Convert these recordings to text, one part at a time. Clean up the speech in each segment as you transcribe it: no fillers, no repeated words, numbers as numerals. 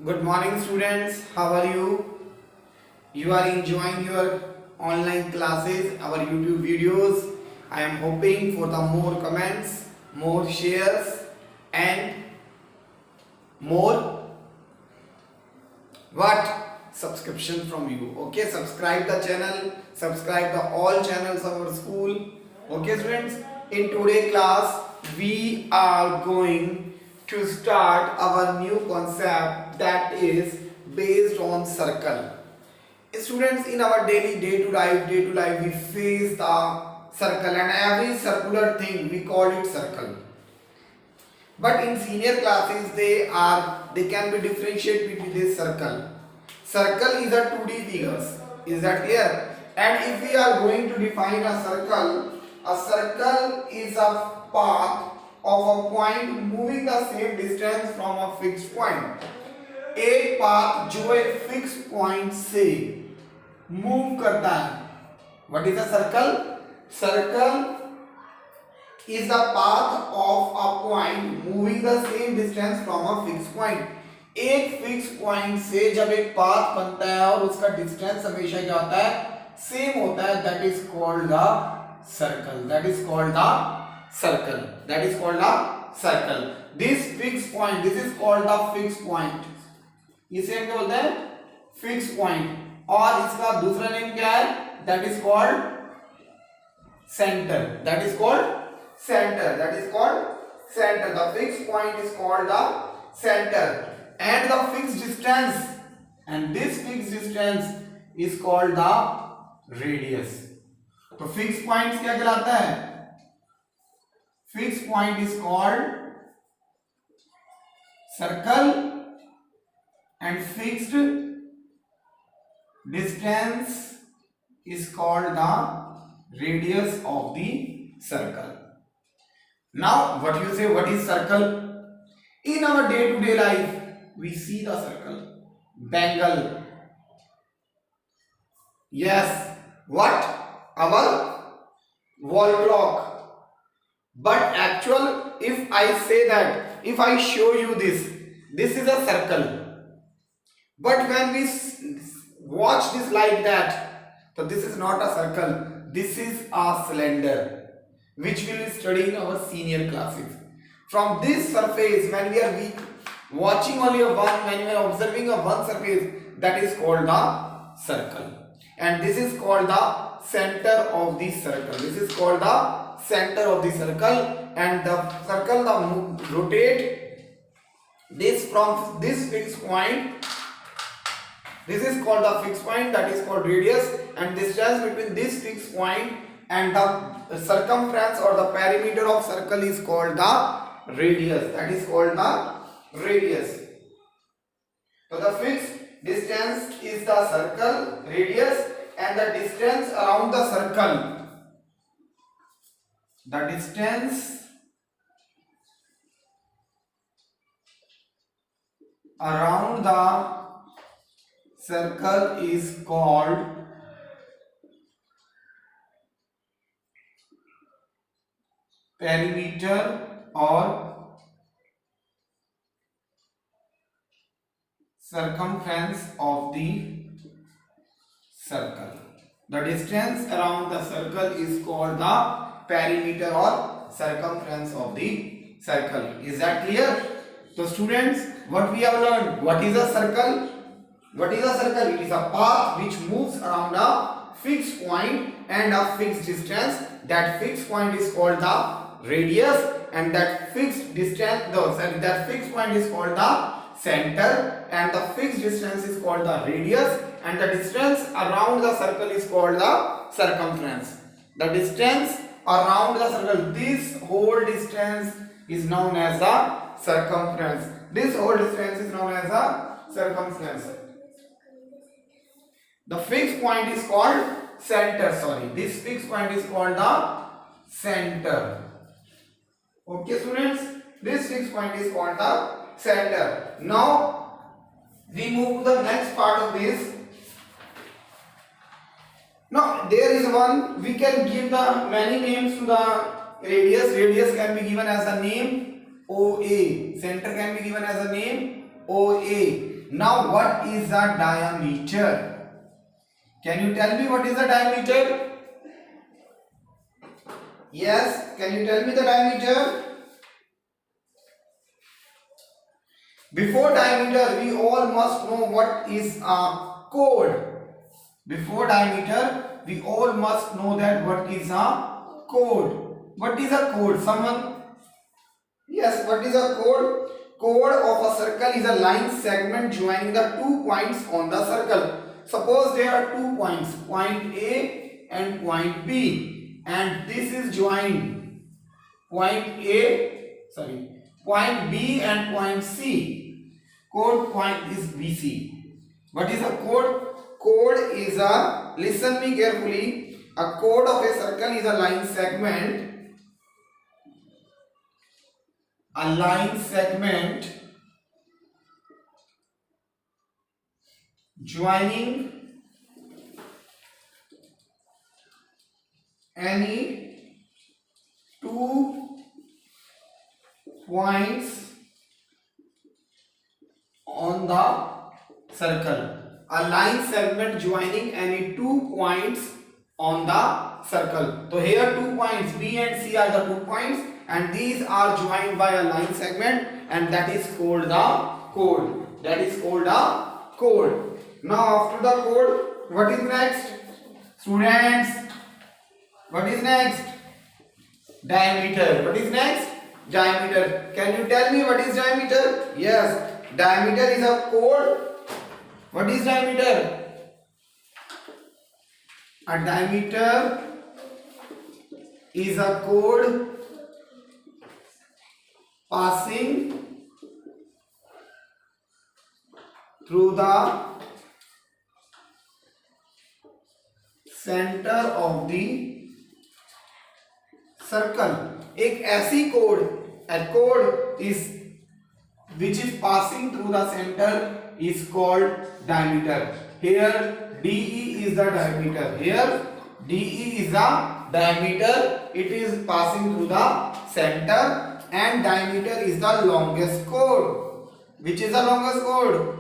Good morning, students. How are you? You are enjoying your online classes, our YouTube videos. I am hoping for the more comments, more shares, and more what subscription from you. Okay, subscribe the channel, subscribe the all channels of our school. Okay, students. In today class, we are going to start our new concept that is based on circle. Students, in our daily day to life we face the circle, and every circular thing we call it circle. But in senior classes they can be differentiated between this circle. Circle is a 2D figures, is that clear? And if we are going to define a circle is a path of a point moving the same distance from a fixed point. एक path जो एक fix point से move करता है, what is a circle? Circle is the path of a point moving the same distance from a fixed point. एक fix point से जब एक पाथ बनता है और उसका डिस्टेंस हमेशा क्या होता है? सेम होता है. That is called the circle. That is called the circle. That is called the circle. This fix point, this is called the fix point. इसे हम क्या बोलते हैं? Fix point. और इसका दूसरा नेम क्या है? That is called centre. That is called center. That is called center. The fixed point is called the center, and the fixed distance, and this fixed distance is called the radius. तो fixed points क्या कहलाता है? Fixed point is called circle, and fixed distance is called the radius of the circle. Now what you say, what is circle? In our day to day life we see the circle. Bangle, yes. What? Our wall clock. But actual, if I say that, if I show you this is a circle, but when we watch this like that, so this is not a circle, this is a cylinder, which we will study in our senior classes. From this surface, when we are watching only when we are observing a one surface, that is called the circle, and this is called the center of the circle. This is called the center of the circle, and the circle rotate this from this fixed point. This is called the fixed point, that is called radius, and distance between this fixed point and the circumference or the perimeter of circle is called the radius. That is called the radius. So the fixed distance is the circle radius, and the distance around the circle, the distance around the circle is called perimeter or circumference of the circle. The distance around the circle is called the perimeter or circumference of the circle. Is that clear? So students, what we have learned, what is a circle? What is a circle? It is a path which moves around a fixed point and a fixed distance. That fixed point is called the radius, and that fixed distance, that fixed point is called the center, and the fixed distance is called the radius, and the distance around the circle is called the circumference. The distance around the circle, this whole distance is known as the circumference. This whole distance is known as the circumference. The fixed point is called center. Sorry, this fixed point is called the center. Okay students, this fixed point is called the center. Now we move to the next part of this. Now there is one, we can give the many names to the radius. Radius can be given as a name OA. Center can be given as a name OA. Now what is the diameter? Can you tell me what is the diameter? Yes, can you tell me the diameter? Before diameter, we all must know what is a chord. Before diameter, we all must know that what is a chord. What is a chord? Someone? Yes, what is a chord? Chord of a circle is a line segment joining the 2 points on the circle. Suppose there are 2 points, point A and point B, and this is joined. Point B and point C. Chord point is BC. What is a chord? Chord is a, listen me carefully, a chord of a circle is a line segment. A line segment joining any 2 points on the circle. A line segment joining any 2 points on the circle. So here 2 points B and C are the 2 points, and these are joined by a line segment, and that is called the chord. That is called a chord. Now after the chord, what is next? Students, what is next? Diameter. What is next? Diameter. Can you tell me what is diameter? Yes, diameter is a chord. What is diameter? A diameter is a chord passing through the center of the circle. एक ऐसी chord, a chord is which is passing through the center is called diameter. Here DE is the diameter. Here DE is the diameter. It is passing through the center, and diameter is the longest chord. Which is the longest chord?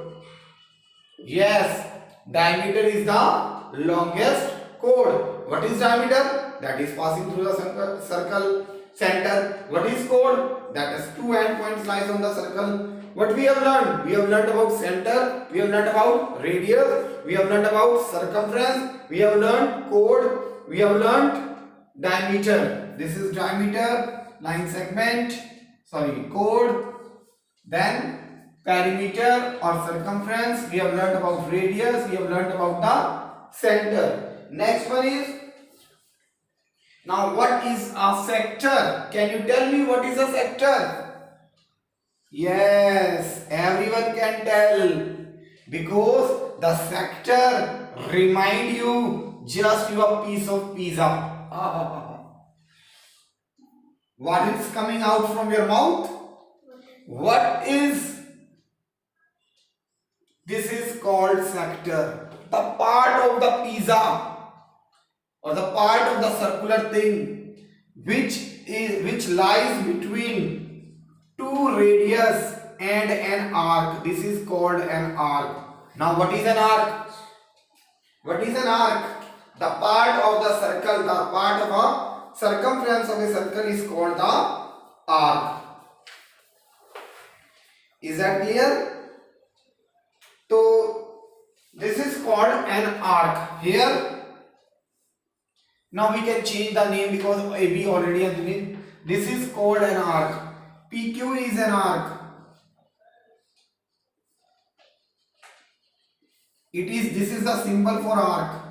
Yes, diameter is the longest chord. What is diameter? That is passing through the circle center. What is chord? That is 2 endpoints lies on the circle. What we have learned? We have learned about center, we have learned about radius, we have learned about circumference, we have learned chord, we have learned diameter. This is diameter, line segment, chord. Then perimeter or circumference, we have learned about radius, we have learned about the center. Next one is, now what is a sector? Can you tell me what is a sector? Yes, everyone can tell, because the sector remind you just your piece of pizza. What is coming out from your mouth? What is? This is called sector. The part of the pizza or the part of the circular thing which lies between 2 radius and an arc. This is called an arc. Now what is an arc? What is an arc? The part of the circle, the part of a circumference of a circle is called the arc. Is that clear? So this is called an arc. Here, now we can change the name because AB already has been. This is called an arc. PQ is an arc. This is the symbol for arc.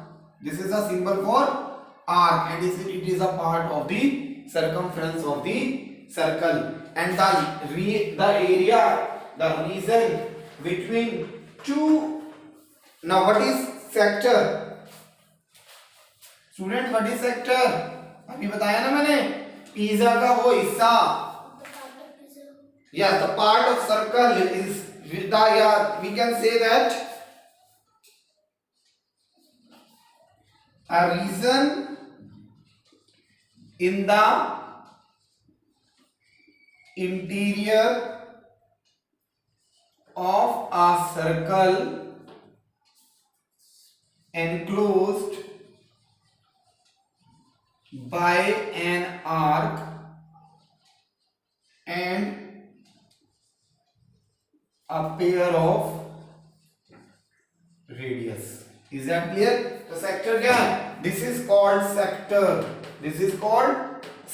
This is the symbol for arc, and it is a part of the circumference of the circle. And the area, the region between 2. Now what is sector? Student, what is sector? अभी बताया ना मैंने, pizza का वो हिस्सा. Yes, the part of circle is with the, yeah, we can say that a region in the interior of a circle enclosed by an arc and a pair of radius. Is that clear? तो sector क्या है? This is called sector. This is called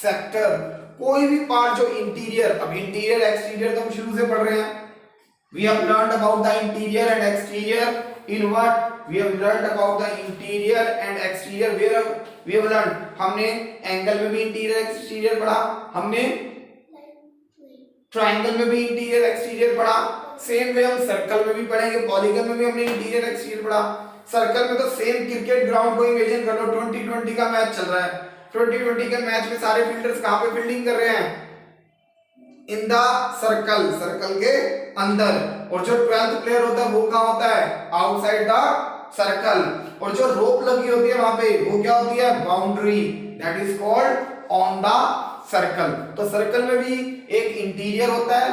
sector. कोई भी part जो interior, अब interior exterior तो हम शुरू से पढ़ रहे हैं. We have learned about the interior and exterior in what? We have learned about the interior and exterior. Where we have learned, हमने एंगल में भी इंटीरियर एक्सटीरियर पढ़ा, हमने ट्रायंगल में भी इंटीरियर एक्सटीरियर पढ़ा. सेम वे हम सर्कल में भी पढ़ेंगे, पॉलीगन में भी हमने इंटीरियर एक्सटीरियर पढ़ा. सर्कल में तो सेम क्रिकेट ग्राउंड को इमेजिन कर लो. 2020 का मैच चल रहा है. 2020 के मैच में सारे फील्डर्स कहां पे फील्डिंग कर रहे हैं? इन द सर्कल, सर्कल के अंदर. और जो 12th प्लेयर होता है वो कहां होता है? Outside the circle. और जो रोप लगी होती है वहां पे वो क्या होती है? Boundary. That is called on the circle. तो सर्कल में भी एक इंटीरियर होता है,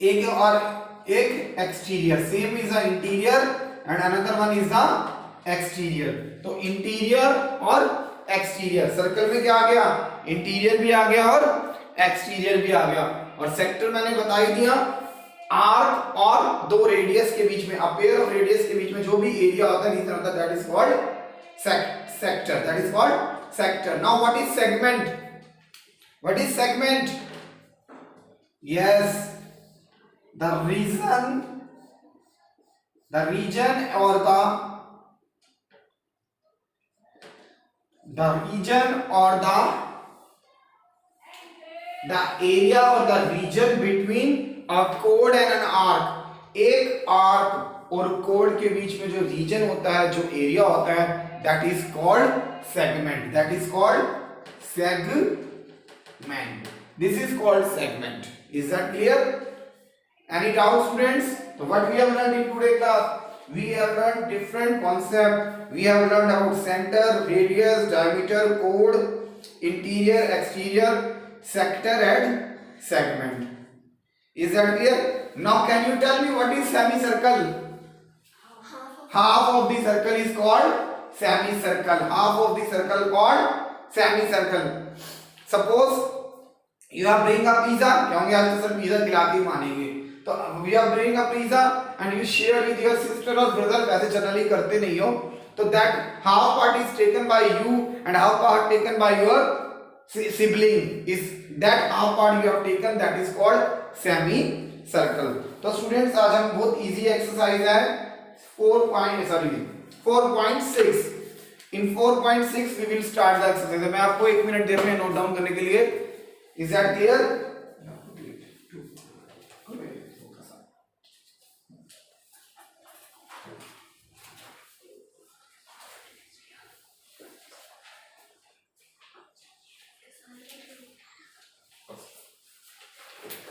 एक और एक exterior. Same is the interior and another one is the exterior. तो इंटीरियर और एक्सटीरियर. सर्कल में क्या आ गया? इंटीरियर भी आ गया और एक्सटीरियर भी आ गया. और सेक्टर मैंने बता ही दिया, आर्क और दो रेडियस के बीच में, अ पेयर ऑफ रेडियस के बीच में जो भी एरिया होता है that is called sector. That is called sector. Now what is segment? What is segment? Yes, the region or the region or the area or the region between a chord and an arc. एक arc और code के बीच में जो reason होता है, जो area होता है, that is called segment. that is called segment. this is called segment. is that clear? Any doubt, students? So what we have learned in today's class? We have learned different concepts. We have learned about center, radius, diameter, chord, interior, exterior, sector and segment. Is that clear? Now can you tell me what is semicircle? Half of the circle is called semicircle. Half of the circle called semicircle. Suppose you are bring a pizza. क्या होंगे आज तो sir pizza खिला के मानेंगे. तो we are bring a pizza and you share with your sister or brother. वैसे generally करते नहीं हो. तो that half part is taken by you and half part taken by your sibling. is that half part you have taken, that is called semicircle. तो students आज हम बहुत easy exercise है 4.6. in 4.6 we will start the exercise. मैं आपको 1 minute दे रहा हूं note down करने के लिए. is that clear?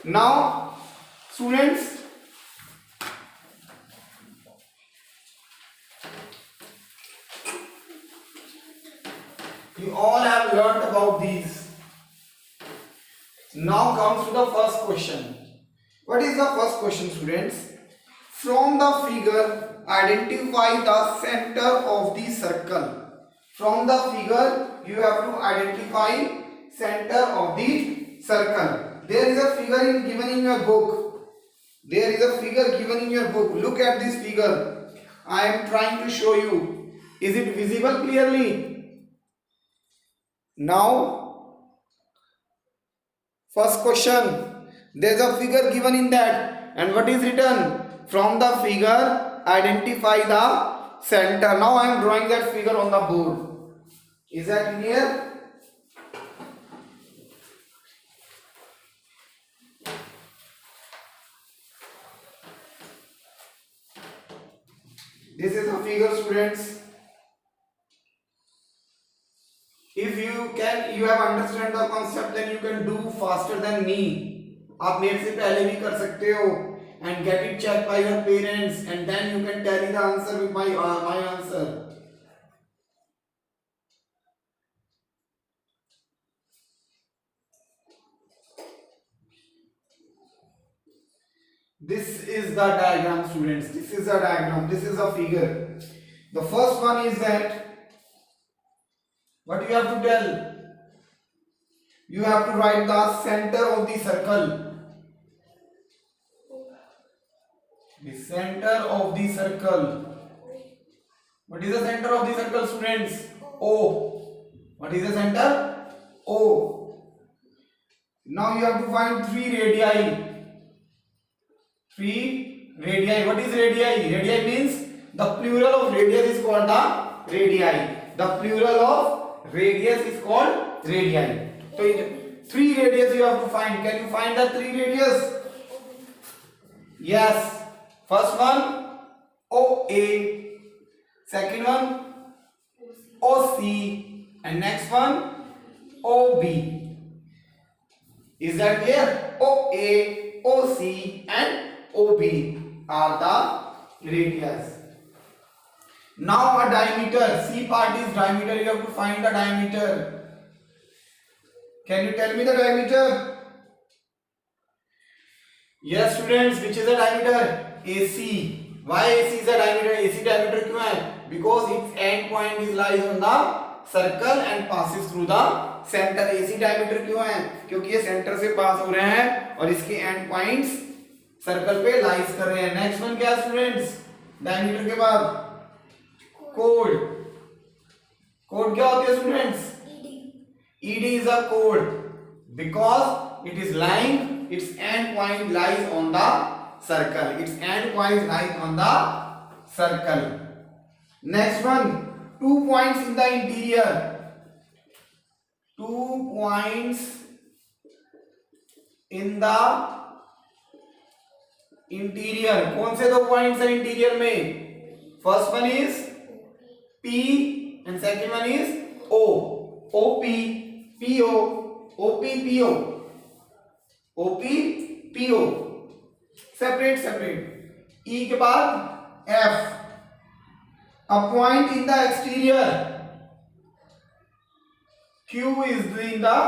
Now students, you all have learned about these. Now comes to the first question. What is the first question, students? From the figure identify the center of the circle. From the figure you have to identify center of the circle. There is a figure given in your book. There is a figure given in your book. Look at this figure. I am trying to show you. Is it visible clearly? Now, first question. There is a figure given in that. And what is written? From the figure, identify the center. Now I am drawing that figure on the board. Is that clear? This is a figure, students. If you have understand the concept, then you can do faster than me. आप मेरे से पहले भी कर सकते हो and get it checked by your parents and then you can tally the answer with my answer. This is the diagram, students. This is a diagram. This is a figure. The first one is that what you have to tell? You have to write the center of the circle. The center of the circle. What is the center of the circle, students? O. What is the center? O. Now you have to find 3 radii. 3 radii. What is radii? Radii means the plural of radius is called the radii. The plural of radius is called radii. So 3 radius you have to find. Can you find the 3 radius? Yes. First one OA. Second one OC. And next one OB. Is that clear? OA, OC and OB are the radius. Now a diameter. C part is diameter. You have to find the diameter. Can you tell me the diameter? Yes, students. Which is the diameter? AC. Why AC is the diameter? AC diameter क्यों है? Because its end point is lies on the circle and passes through the center. AC diameter क्यों है? क्योंकि ये centre से पास हो रहे हैं और इसके एंड पॉइंट्स सर्कल पे लाइज कर रहे हैं. नेक्स्ट वन क्या है स्टूडेंट्स? डायमीटर के बाद कोड. कोड क्या होती है students? ED is a code because it is lying, its end point lies on the circle. Its end point lies on the circle. Next one, 2 points in the interior. 2 points in the interior. कौन से 2 points हैं interior में? First one is P and second one is O. OP, PO, OP, PO, OP, PO. Separate, separate. E के बाद F. A point in the exterior. Q is in the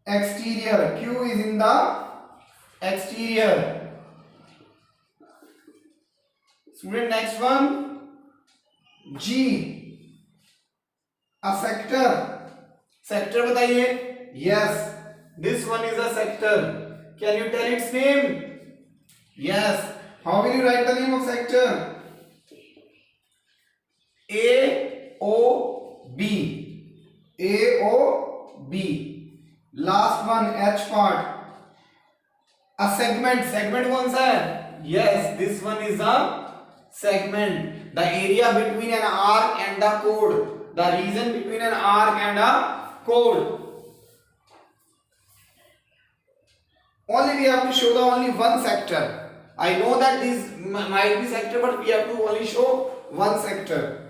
exterior. Q is in the exterior. Student, next one. G. A sector. Sector बताइए. Yes, this one is a sector. Can you tell its name? Yes. How will you write the name of sector? AOB. AOB. Last one, H part. A segment. Segment कौन सा है? Yes, this one is a segment. The area between an arc and the chord. The region between an arc and a chord. Only we have to show the only one sector. I know that this might be sector, but we have to only show one sector.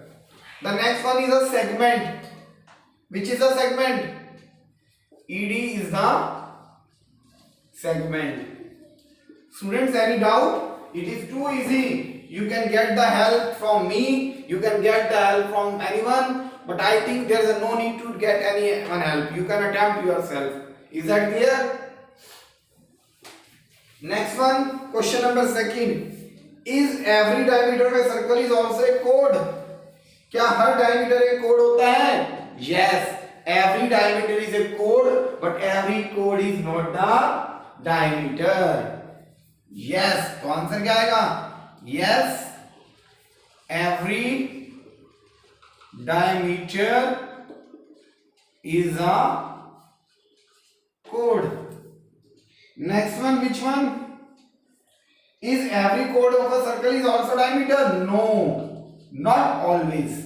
The next one is a segment. Which is a segment? ED is the segment. Students, any doubt? It is too easy. You can get the help from me. You can get the help from anyone. But I think there is no need to get anyone help. You can attempt yourself. Is that clear? Next one, question number 2. Is every diameter of a circle is also a chord? क्या हर diameter एक chord होता है? Yes, every diameter is a chord, but every chord is not the diameter. Yes, तो answer क्या आएगा? Yes, every diameter is a chord. Next one, which one? Is every chord of a circle is also diameter? No, not always.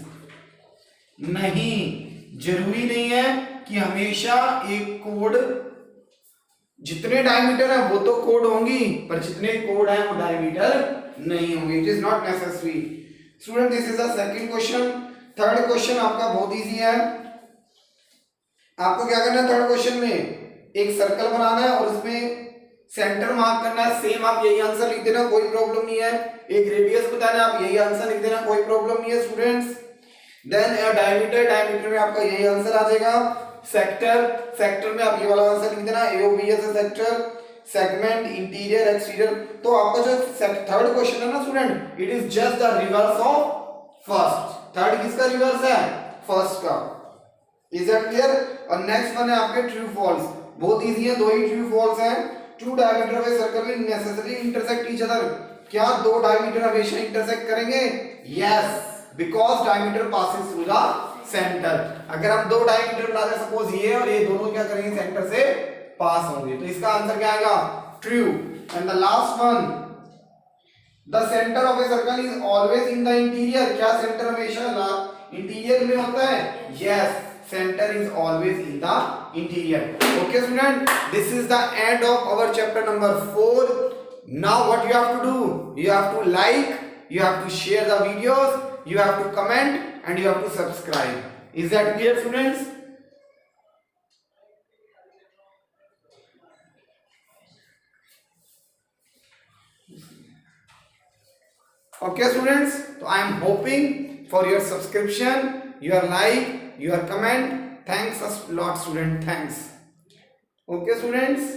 नहीं, जरूरी नहीं है कि हमेशा एक कोड जितने डायमीटर है वो तो कोड होंगी, पर जितने कोड है वो डायमीटर नहीं होंगे. It is not necessary. Student, this is the second question. Third question आपका बहुत इजी है. आपको क्या करना है? थर्ड क्वेश्चन में एक सर्कल बनाना है और उसमें सेंटर मार्क करना है. सेम आप यही आंसर लिख देना, कोई प्रॉब्लम नहीं है. एक रेडियस बताना है, आप यही आंसर लिख देना, कोई प्रॉब्लम नहीं है स्टूडेंट्स. देन डायमीटर, डायमीटर में आपका यही आंसर आ जाएगा. सेक्टर, सेक्टर में आप ये वाला आंसर लिख देना, AOB as a sector. Segment, interior, exterior. तो आपका जो थर्ड क्वेश्चन है ना student, it is just the reverse of first. Third किसका रिवर्स है? फर्स्ट का। Is that clear? और नेक्स्ट वन है आपके ट्रू फॉल्स। बहुत इजी है, दो ही ट्रू फॉल्स हैं। Two diameter of a circle will necessarily intersect each other. क्या दो डायमीटर हमेशा इंटरसेक्ट करेंगे? Yes, because diameter passes through the centre. अगर हम दो डायमीटर बना दे, सपोज ये और ये दोनों क्या करेंगे? सेंटर से पास होंगे। तो इसका आंसर क्या आएगा? True. And the last one, the centre of a circle is always in the interior. क्या सेंटर हमेशा इंटीरियर में होता है? Yes, center is always in the interior. Okay student, this is the end of our chapter number 4. Now what you have to do, you have to like, you have to share the videos, you have to comment, and you have to subscribe. Is that clear students? Okay students, so I am hoping for your subscription, your like, your comment. Thanks a lot student, thanks. Okay students.